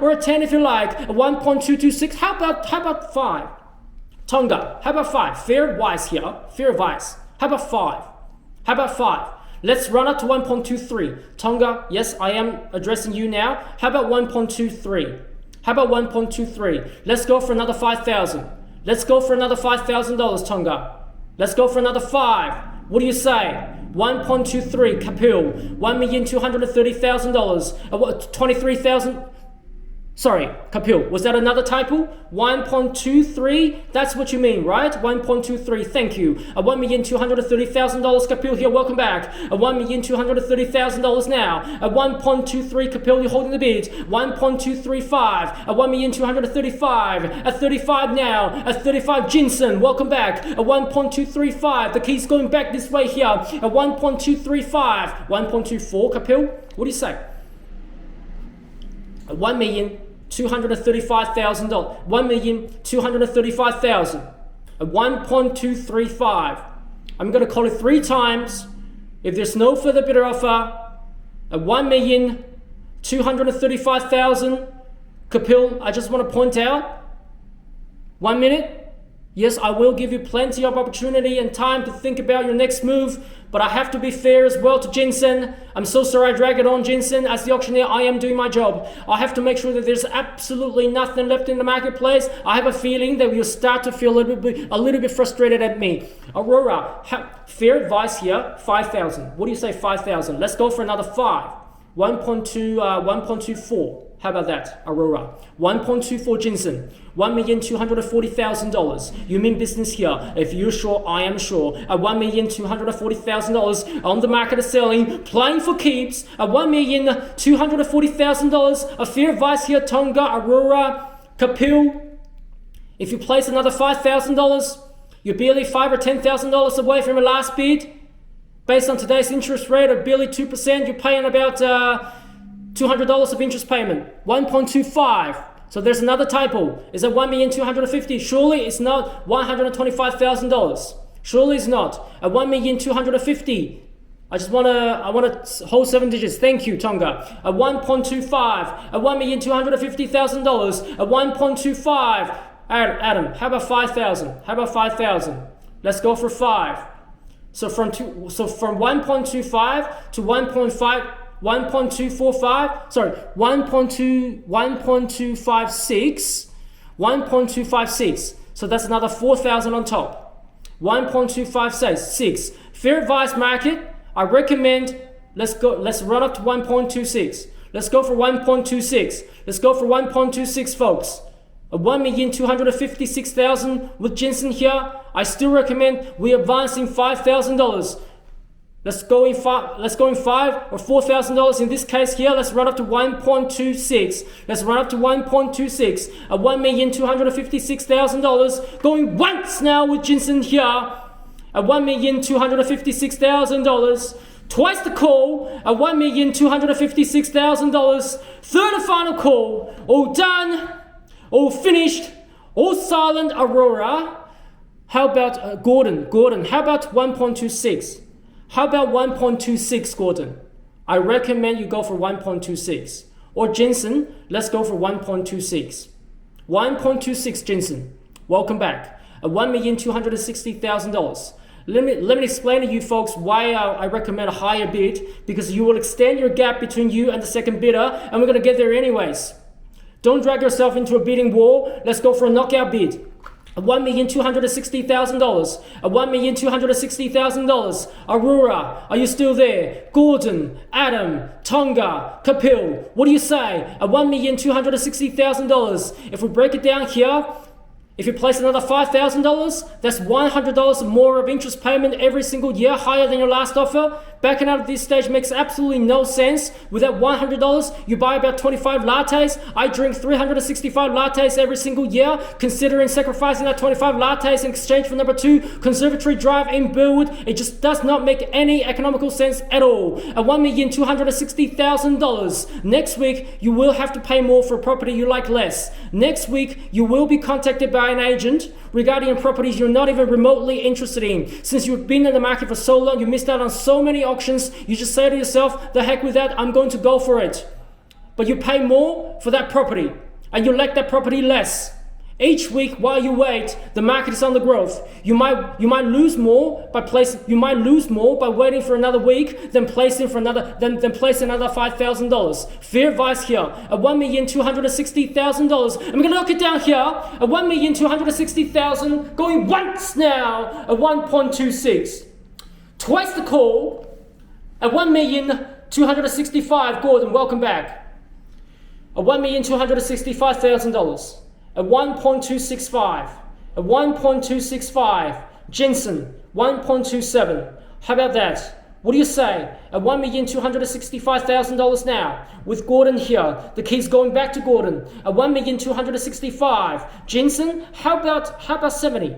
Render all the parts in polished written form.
or a 10 if you like, a 1.226. How about 5? Tonga, how about 5? Fair advice here, fair advice. How about 5? How about 5? Let's run up to 1.23. Tonga, yes, I am addressing you now. How about 1.23? How about 1.23? Let's go for another 5,000. Let's go for another $5,000, Tonga. Let's go for another 5. What do you say? 1.23, Kapil. $1,230,000. 23,000. Sorry, Kapil, was that another typo? 1.23, that's what you mean, right? 1.23, thank you. $1,230,000, Kapil here, welcome back. $1,230,000 now. 1.23, Kapil, you're holding the bid. 1.235, $1,235,000. 35 now. 35, Jinsen, welcome back. 1.235, the key's going back this way here. 1.235, 1.24, Kapil, what do you say? $1,235,000. $1,235,000. 1.235. I'm going to call it 3 times. If there's no further bidder offer, $1,235,000. Kapil, I just want to point out, 1 minute. Yes, I will give you plenty of opportunity and time to think about your next move, but I have to be fair as well to Jinsen. I'm so sorry I drag it on, Jinsen. As the auctioneer, I am doing my job. I have to make sure that there's absolutely nothing left in the marketplace. I have a feeling that you'll start to feel a little bit frustrated at me. Aurora, fair advice here, 5,000. What do you say, 5,000? Let's go for another 5. 1.24. How about that, Aurora? 1.24, Jinsen. $1,240,000. You mean business here. If you're sure, I am sure. At $1,240,000 on the market is selling, playing for keeps. At $1,240,000. A fair advice here, Tonga, Aurora, Kapil. If you place another $5,000, you're barely $5,000 or $10,000 away from your last bid. Based on today's interest rate of barely 2%, you're paying about $200 of interest payment. 1.25. So there's another typo. Is it $1,250,000? Surely it's not $125,000. Surely it's not. At $1,250,000. I want to hold 7 digits. Thank you, Tonga. At 1.25. At $1,250,000. At 1.25. Adam, how about 5,000? How about 5,000? Let's go for 5. So from 1.25 to 1.245, sorry, 1.256, so that's another 4,000 on top. 1.256. Fair advice market, I recommend let's run up to 1.26. Let's go for 1.26. Let's go for 1.26, folks. 1,256,000 with Jinsen here. I still recommend we advancing $5,000. Let's go in $5 or $4,000 in this case here. Let's run up to 1.26. Let's run up to 1.26. At $1,256,000. Going once now with Jinsen here. At $1,256,000. Twice the call at $1,256,000. Third and final call. All done. All finished. All silent, Aurora. How about Gordon? Gordon, how about 1.26? How about 1.26, Gordon? I recommend you go for 1.26. Or Jinsen, let's go for 1.26. 1.26, Jinsen. Welcome back. At $1,260,000. Let me explain to you folks why I recommend a higher bid, because you will extend your gap between you and the second bidder, and we're going to get there anyways. Don't drag yourself into a bidding war. Let's go for a knockout bid. At $1,260,000. At $1,260,000. Aurora, are you still there? Gordon, Adam, Tonga, Kapil, what do you say? At $1,260,000. If we break it down here, if you place another $5,000, that's $100 more of interest payment every single year, higher than your last offer. Backing out at this stage makes absolutely no sense. With that $100, you buy about 25 lattes. I drink 365 lattes every single year. Considering sacrificing that 25 lattes in exchange for number 2, Conservatory Drive in Burwood, it just does not make any economical sense at all. At $1,260,000. Next week, you will have to pay more for a property you like less. Next week, you will be contacted by an agent regarding properties you're not even remotely interested in. Since you've been in the market for so long, you missed out on so many auctions, you just say to yourself, the heck with that, I'm going to go for it. but you pay more for that property and you like that property less. Each week while you wait, the market is on the growth. You might lose more by waiting for another week than placing another $5,000. Fair advice here. At $1,260,000. I'm gonna knock it down here. At $1,260,000 going once now at 1.26. Twice the call at $1,265,000. Gordon, welcome back. At $1,265,000. At 1.265, at 1.265, Jensen, 1.27. How about that? What do you say? At $1,265,000 now, with Gordon here. The key's going back to Gordon. At $1,265,000. Jensen, how about 70?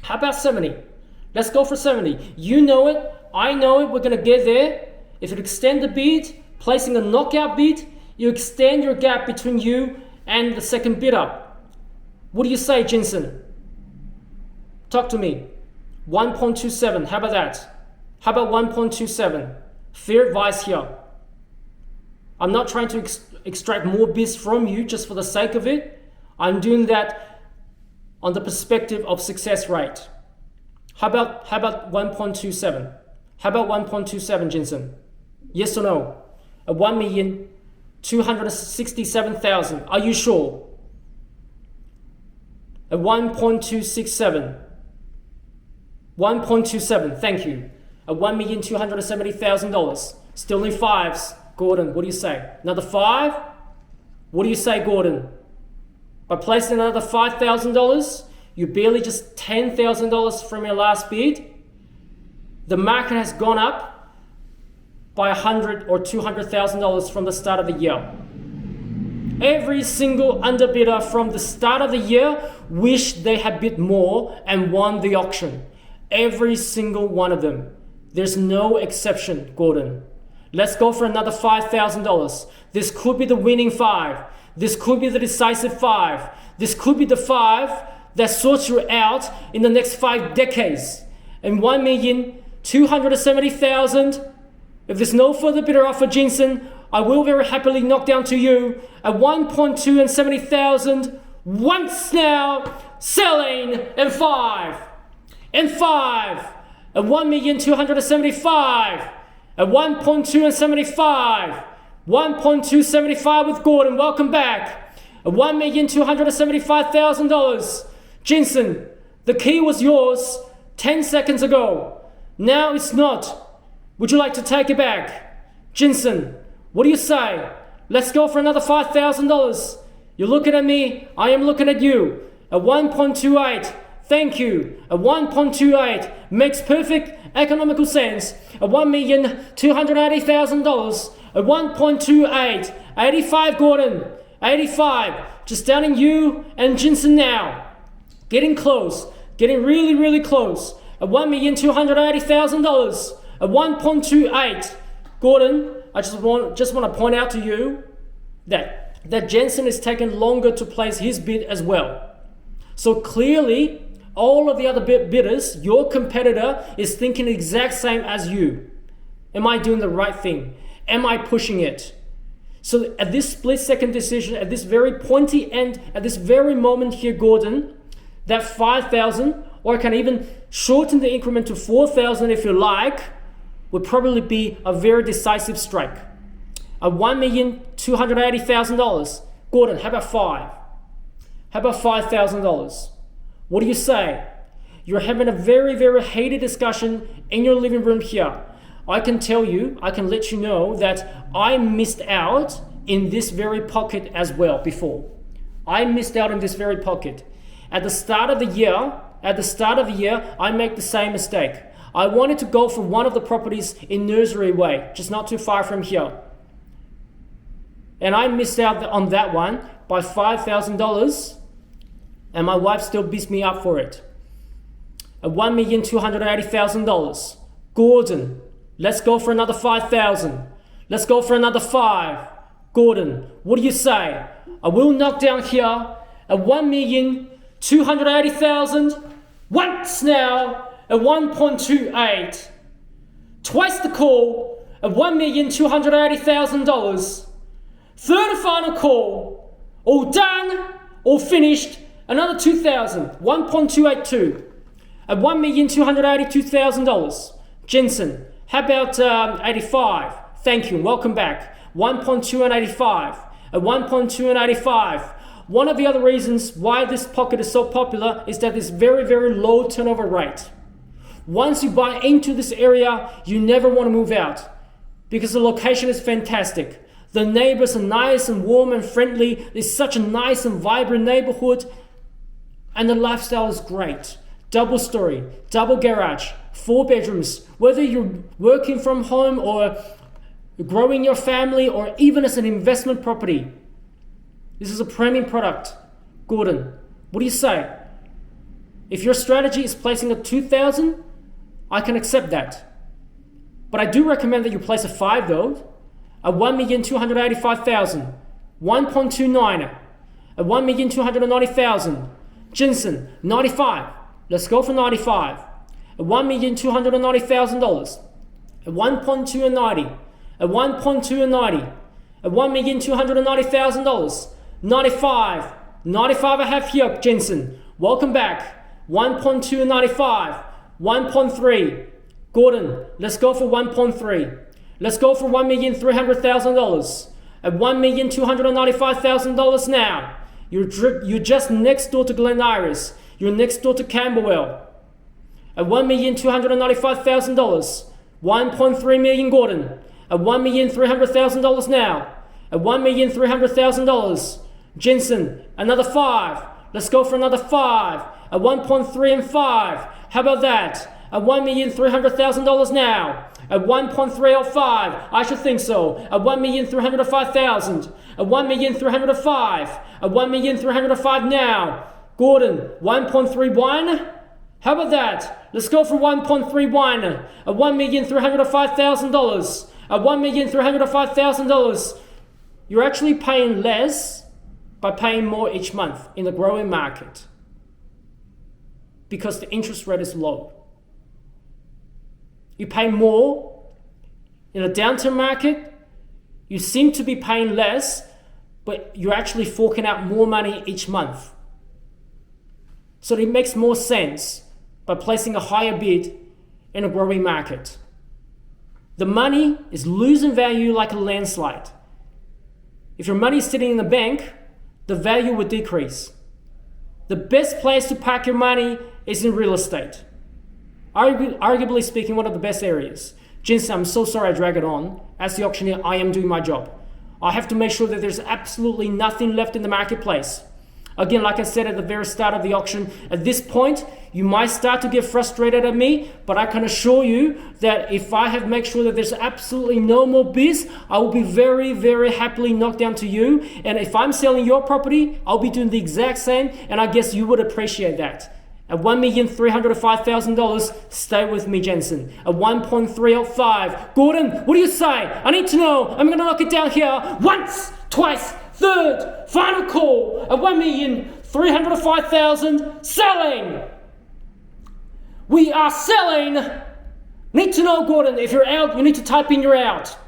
How about 70? Let's go for 70. You know it, I know it, we're gonna get there. If you extend the bid, placing a knockout bid, you extend your gap between you and the second bidder. What do you say, Jensen? Talk to me. 1.27, how about that? How about 1.27? Fair advice here. I'm not trying to extract more bids from you just for the sake of it. I'm doing that on the perspective of success rate. How about 1.27? How about 1.27, Jensen? Yes or no? At 1,267,000. Are you sure? At 1.267. 1.27, thank you. At $1,270,000. Still in fives. Gordon, what do you say? Another 5? What do you say, Gordon? By placing another $5,000, you barely just $10,000 from your last bid. The market has gone up by $100,000 or $200,000 from the start of the year. Every single underbidder from the start of the year wished they had bid more and won the auction. Every single one of them. There's no exception, Gordon. Let's go for another $5,000. This could be the winning 5. This could be the decisive 5. This could be the 5 that sorts you out in the next 5 decades. And 1,270,000. If there's no further bidder offer, Jensen, I will very happily knock down to you at 1.270,000 once now, selling in 5. In 5 at 1,275,000 at 1.275, 1.275 with Gordon. Welcome back at $1,275,000. Jensen, the key was yours 10 seconds ago. Now it's not. Would you like to take it back? Jensen, what do you say? Let's go for another $5,000. You're looking at me, I am looking at you. At 1.28, thank you. At 1.28, makes perfect economical sense. At $1,280,000. At 1.28, 85 Gordon, 85. Just down in you and Jensen now. Getting close, getting really, really close. At $1,280,000. At 1.28, Gordon, I just want to point out to you that Jensen is taking longer to place his bid as well. So clearly, all of the other bidders, your competitor is thinking the exact same as you. Am I doing the right thing? Am I pushing it? So at this split-second decision, at this very pointy end, at this very moment here, Gordon, that 5,000, or I can even shorten the increment to 4,000 if you like, would probably be a very decisive strike. At $1,280,000. Gordon, how about 5? How about $5,000? What do you say? You're having a very, very heated discussion in your living room here. I can tell you, I can let you know that I missed out in this very pocket as well before. I missed out in this very pocket. At the start of the year, I make the same mistake. I wanted to go for one of the properties in Nursery Way, just not too far from here. And I missed out on that one by $5,000, and my wife still beats me up for it. At $1,280,000. Gordon, let's go for another 5,000. Let's go for another 5. Gordon, what do you say? I will knock down here at $1,280,000 once now at 1.28. Twice the call at $1,280,000. Third and final call. All done, all finished. Another 2,000, 1.282 at $1,282,000. Jensen, how about 85? Thank you and welcome back. 1.2 and 85 at 1.2 and 85. One of the other reasons why this pocket is so popular is that there's very, very low turnover rate. Once you buy into this area, you never want to move out because the location is fantastic. The neighbors are nice and warm and friendly. It's such a nice and vibrant neighborhood. And the lifestyle is great. Double story, double garage, 4 bedrooms. Whether you're working from home or growing your family or even as an investment property, this is a premium product. Gordon, what do you say? If your strategy is placing a 2,000, I can accept that. But I do recommend that you place a 5 though, at 1,285,000, 1.29, at 1,290,000. Jensen, 95. Let's go for 95. At $1,290,000. At 1.2 and 90. At 1.2 and 90. At $1,290,000. 95. 95 I have here, Jensen. Welcome back. 1.2 and 95. 1.3. Gordon, let's go for 1.3. Let's go for $1,300,000. At $1,295,000 now. You're just next door to Glen Iris. You're next door to Camberwell. At $1,295,000. 1.3 million, Gordon. At $1,300,000 now. At $1,300,000. Jensen, another 5. Let's go for another 5. At 1.3 and 5. How about that? At $1,300,000 now. At 1.305, I should think so. At 1,305,000. At 1,305. At 1,305 now. Gordon, 1.31. How about that? Let's go for 1.31. At $1,305,000. At $1,305,000. You're actually paying less by paying more each month in the growing market because the interest rate is low. You pay more in a downturn market. You seem to be paying less, but you're actually forking out more money each month. So it makes more sense by placing a higher bid in a growing market. The money is losing value like a landslide. If your money is sitting in the bank, the value would decrease. The best place to park your money is in real estate. Arguably speaking, one of the best areas. Jensen, I'm so sorry I drag it on. As the auctioneer, I am doing my job. I have to make sure that there's absolutely nothing left in the marketplace. Again, like I said at the very start of the auction, at this point, you might start to get frustrated at me, but I can assure you that if I have made sure that there's absolutely no more bids, I will be very, very happily knocked down to you. And if I'm selling your property, I'll be doing the exact same, and I guess you would appreciate that. At $1,305,000, stay with me, Jensen. At 1.305, Gordon, what do you say? I need to know. I'm going to knock it down here once, twice, third, final call at $1,305,000, selling. We are selling. Need to know, Gordon, if you're out, you need to type in your out.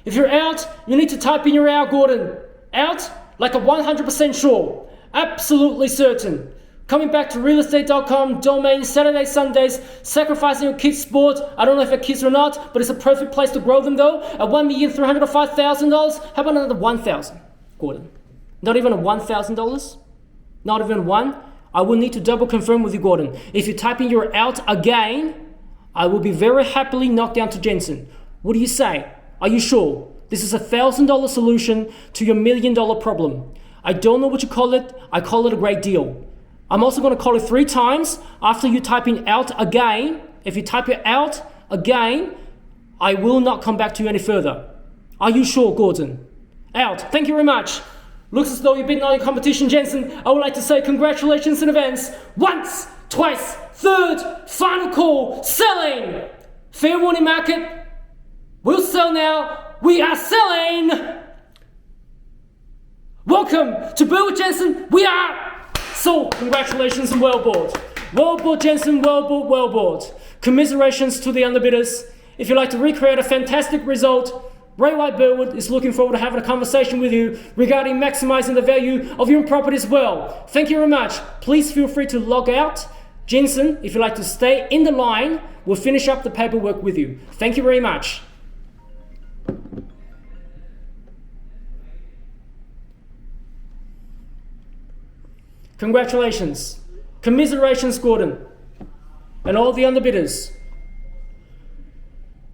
If you're out, you need to type in your out, Gordon. Out, like a 100% sure, absolutely certain. Coming back to realestate.com, domain, Saturdays, Sundays, sacrificing your kids' sport. I don't know if they're kids or not, but it's a perfect place to grow them though. At $1,305,000, how about another $1,000, Gordon? Not even a $1,000? Not even one? I will need to double confirm with you, Gordon. If you type in your out again, I will be very happily knocked down to Jensen. What do you say? Are you sure? This is a $1,000 solution to your $1 million problem. I don't know what you call it. I call it a great deal. I'm also going to call it 3 times after you type in out again. If you type it out again, I will not come back to you any further. Are you sure, Gordon? Out. Thank you very much. Looks as though you've been on your competition, Jensen. I would like to say congratulations in advance. Once, twice, third, final call, selling. Fair warning market. We'll sell now. We are selling. Welcome to Bill with Jensen. We are. So, congratulations and well bought. Well bought, Jensen, well bought, well bought. Commiserations to the underbidders. If you'd like to recreate a fantastic result, Ray White Burwood is looking forward to having a conversation with you regarding maximizing the value of your property as well. Thank you very much. Please feel free to log out. Jensen, if you'd like to stay in the line, we'll finish up the paperwork with you. Thank you very much. Congratulations. Commiserations, Gordon, and all the underbidders.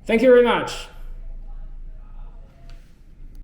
Thank you very much.